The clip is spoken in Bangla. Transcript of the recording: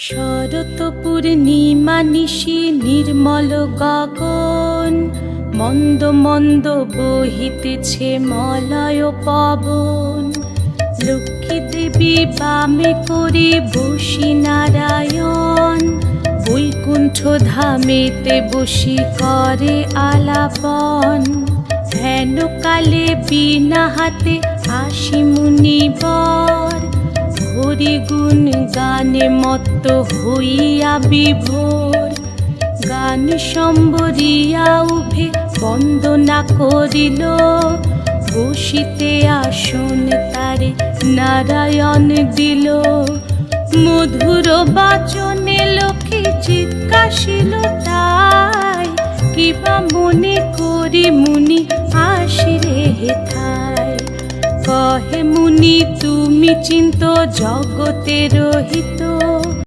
শরৎ পূর্ণিমা নিশি নির্মল গগন, মন্দ মন্দ বহিতেছে মলয় পবন। লক্ষ্মী দেবী বামে করে বসি নারায়ণ, বৈকুণ্ঠ ধামেতে বসি করে আলাপন। হেন কালে বিনা হাতে আসি মুনিবর, হরি গুণ গানে মত্ত হইয়া বিভোর। গান সম্বরিয়া উভে বন্দনা করিল, বসিতে আসন তারে নারায়ণ দিল। মধুর বাচনে লোকে জিজ্ঞাসিল তাই, কিবা মনে করি মুনি আসিরে হেথায়। কহে মুনি তুমি চিন্ত জগতের হিত,